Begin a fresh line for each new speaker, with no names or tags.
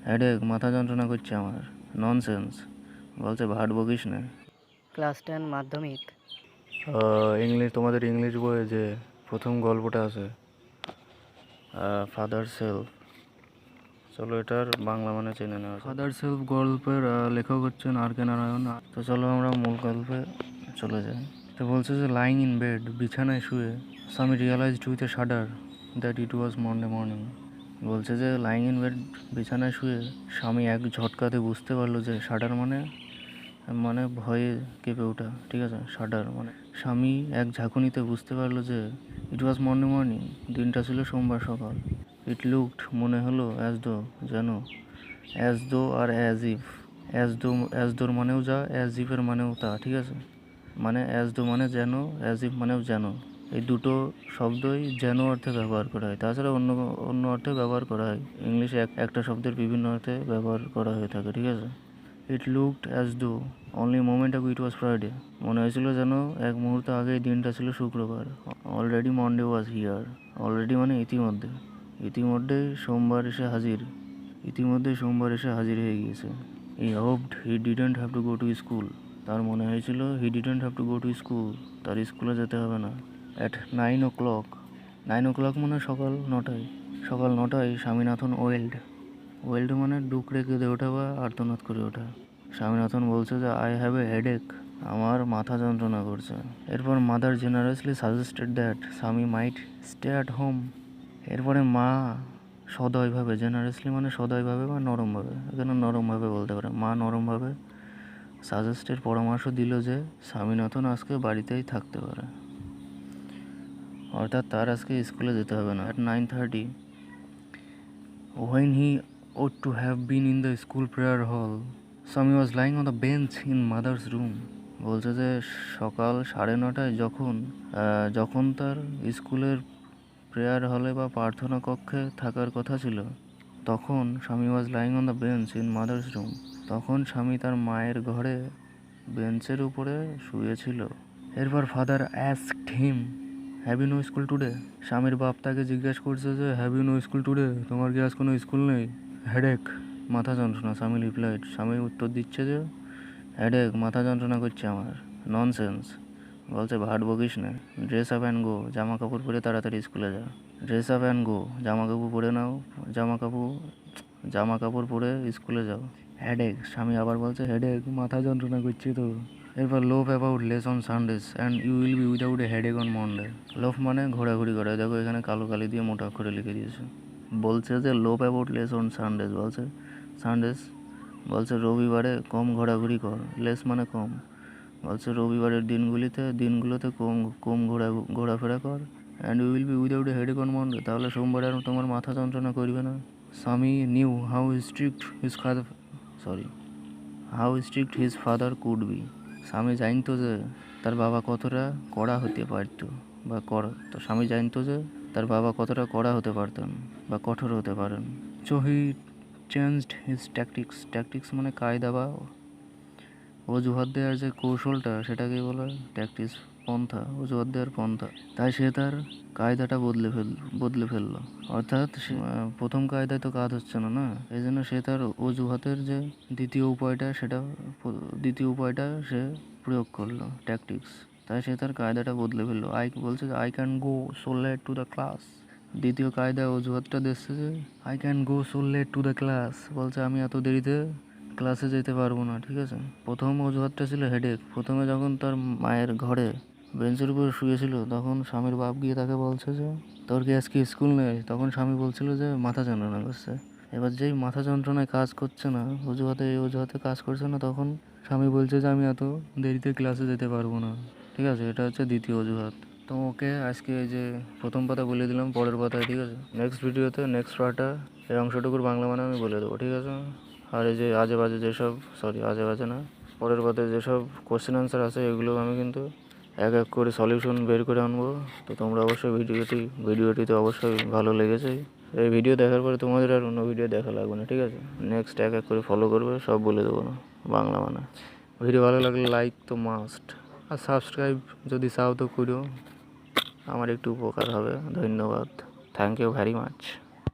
Headache, মাথা যন্ত্রণা করছে আমার। ননসেন্স, বলছে ভাট বকিস না।
ক্লাস 10 মাধ্যমিক।
ইংলিশ, তোমাদের ইংলিশ বইয়ে যে প্রথম গল্পটা আছে ফাদার সেলফ, চলো এটার বাংলা মানে চেনে নেওয়া। ফাদার সেলফ গল্পের লেখক হচ্ছেন আর কে নারায়ণ। তো চলো আমরা মূল গল্পে চলে যাই। তো বলছে যে লাইং ইন বেড, বিছানায় শুয়ে, Swami realised with a shudder that it was Monday morning. বলছে যে লাইং ইন বেড, বিছানায় শুয়ে স্বামী এক ঝটকাতে বুঝতে পারলো যে শাডার মানে মানে ভয়ে কেঁপে ওঠা, ঠিক আছে। শাডার মানে স্বামী এক ঝাঁকুনিতে বুঝতে পারলো যে ইট ওয়াজ মন্ডে মর্নিং, দিনটা ছিল সোমবার সকাল। ইট লুকড, মনে হলো, অ্যাজ দো, যেন, as though R as if. As দোর মানেও যা, অ্যাজ ইফের মানেও তা, ঠিক আছে। মানে অ্যাজ দো মানে যেন, অ্যাজ ইফ মানেও যেন। এই দুটো শব্দই যেন অর্থে ব্যবহার করা হয়, তাছাড়া অন্য অন্য অর্থে ব্যবহার করা হয়। ইংলিশে একটা শব্দের বিভিন্ন অর্থে ব্যবহার করা হয়ে থাকে, ঠিক আছে। It looked as though only moment আগে ইট ওয়াজ ফ্রাইডে, মনে হয়েছিল যেন এক মুহূর্ত আগে এই দিনটা ছিল শুক্রবার। Already Monday was here, already মানে ইতিমধ্যে, ইতিমধ্যেই সোমবার এসে হাজির হয়ে গিয়েছে। He hoped he didn't have to go to school, তার মনে হয়েছিল he didn't have to go to school, তার স্কুলে যেতে হবে না। অ্যাট 9 o'clock, 9 o'clock মানে সকাল 9টায়, সকাল 9টায় স্বামীনাথন ওয়েল্ড মানে ডুকরে কেঁদে ওঠা বা আর্তনাদ করে ওঠা। স্বামীনাথন বলছে যে আই হ্যাভ এ হেডেক, আমার মাথা যন্ত্রণা করছে। এরপর মাদার জেনারেসলি সাজেস্টেড দ্যাট স্বামী মাইট স্টে অ্যাট হোম। এরপরে মা সদয়ভাবে, জেনারেসলি মানে সদয়ভাবে বা নরমভাবে, এখানে নরমভাবে বলতে পারে, মা নরমভাবে সাজেস্টের পরামর্শ দিল যে স্বামীনাথন আজকে বাড়িতেই থাকতে পারে, অর্থাৎ তার আজকে স্কুলে যেতে হবে না। At 9:30 when he ought to have been in the school prayer hall, Sami was lying on the bench in mother's room. বলছে যে সকাল 9:30 যখন তার স্কুলের প্রেয়ার হলে বা প্রার্থনা কক্ষে থাকার কথা ছিল, তখন Swami was lying on the bench in mother's room, তখন স্বামী তার মায়ের ঘরে বেঞ্চের উপরে শুয়েছিল। এরপর father asked him have you no school today, স্বামীর বাপ তাকে জিজ্ঞাসা করছে যে have you no school today, তোমার কি আজ কোনো স্কুল নেই? হেডেক, মাথা যন্ত্রণা, স্বামী রিপ্লাইড, স্বামী উত্তর দিচ্ছে যে হেডেক, মাথা যন্ত্রণা করছে আমার। ননসেন্স, বলছে ভাট বকিস না। ড্রেস আপ অ্যান্ড গো, জামা কাপড় পরে তাড়াতাড়ি স্কুলে যা। ড্রেস আপ অ্যান্ড গো, জামা কাপড় পরে নাও, জামা কাপড় পরে স্কুলে যাও। হেডেক, স্বামী আবার বলছে হেডেক, মাথা যন্ত্রণা করছে তো। এরপর loaf about less on Sundays and you will be without a headache on Monday. Loaf মানে ঘোরাঘুরি করে, দেখো এখানে কালো কালি দিয়ে মোটা অক্ষরে লিখে দিয়েছে। বলছে যে লোভ অ্যাবাউট লেস অন সানডেজ, বলছে সানডেজ, বলছে রবিবারে কম ঘোরাঘুরি কর, লেস মানে কম, বলছে রবিবারের দিনগুলোতে কম ঘোরাফেরা কর। And you will be without a headache on Monday, তাহলে সোমবারে আর তোমার মাথা যন্ত্রণা করবে না। স্বামী knew how strict his father could be, স্বামী জানতো যে তার বাবা কতটা কড়া হতে পারত বা তো স্বামী জানতো যে তার বাবা কতটা কড়া হতে পারতেন বা কঠোর হতে পারেন। So he changed his tactics মানে কায়দা বা অজুহাত দেওয়ার যে কৌশলটা, সেটাকে বলে ট্যাকটিক্স, পন্থা, অজুহাত দেওয়ার পন্থা। তাই সে তার কায়দাটা বদলে ফেললো, অর্থাৎ প্রথম কায়দায় তো কাজ হচ্ছে না, এই জন্য সে তার অজুহাতের যে দ্বিতীয় উপায়টা সে প্রয়োগ করলো, ট্যাকটিক্স। তাই সে তার কায়দাটা বদলে ফেললো। বলছে যে I can go so late to the class, দ্বিতীয় কায়দায় অজুহাতটা দিচ্ছে যে I can go so late to the class, বলছে আমি এত দেরিতে ক্লাসে যেতে পারবো না, ঠিক আছে। প্রথম অজুহাতটা ছিল হেডেক। প্রথমে যখন তার মায়ের ঘরে বেঞ্চের উপর শুয়েছিল, তখন স্বামীর বাপ গিয়ে তাকে বলছে যে তোর কি আজকে স্কুল নেই, তখন স্বামী বলছিল যে মাথা যন্ত্রণা করছে। এবার যেই মাথা যন্ত্রণায় কাজ করছে না, এই অজুহাতে কাজ করছে না, তখন স্বামী বলছে যে আমি এত দেরিতে ক্লাসে যেতে পারবো না, ঠিক আছে। এটা হচ্ছে দ্বিতীয় অজুহাত। তো ওকে আজকে এই যে প্রথম পাতা বলে দিলাম, পরের পাতায়, ঠিক আছে। নেক্সট ভিডিওতে নেক্সট পার্টটা এই অংশটুকুর বাংলা মানে আমি বলে দেবো, ঠিক আছে। আর এই যে আজে বাজে না, পরের পাতায় যেসব কোশ্চেন আনসার আছে এগুলো আমি কিন্তু এক এক করে সলিউশন বের করে আনবো। তো তোমরা অবশ্যই ভিডিওটিতে অবশ্যই ভালো লেগেছে। এই ভিডিও দেখার পরে তোমাদের আর অন্য ভিডিও দেখা লাগবে না, ঠিক আছে। নেক্সট এক এক করে ফলো করবে, সব বলে দেবো না বাংলা মানে। ভিডিও ভালো লাগলে লাইক তো মাস্ট, আর সাবস্ক্রাইব যদি চাও তো করো, আমার একটু উপকার হবে। ধন্যবাদ, থ্যাংক ইউ ভেরি মাচ।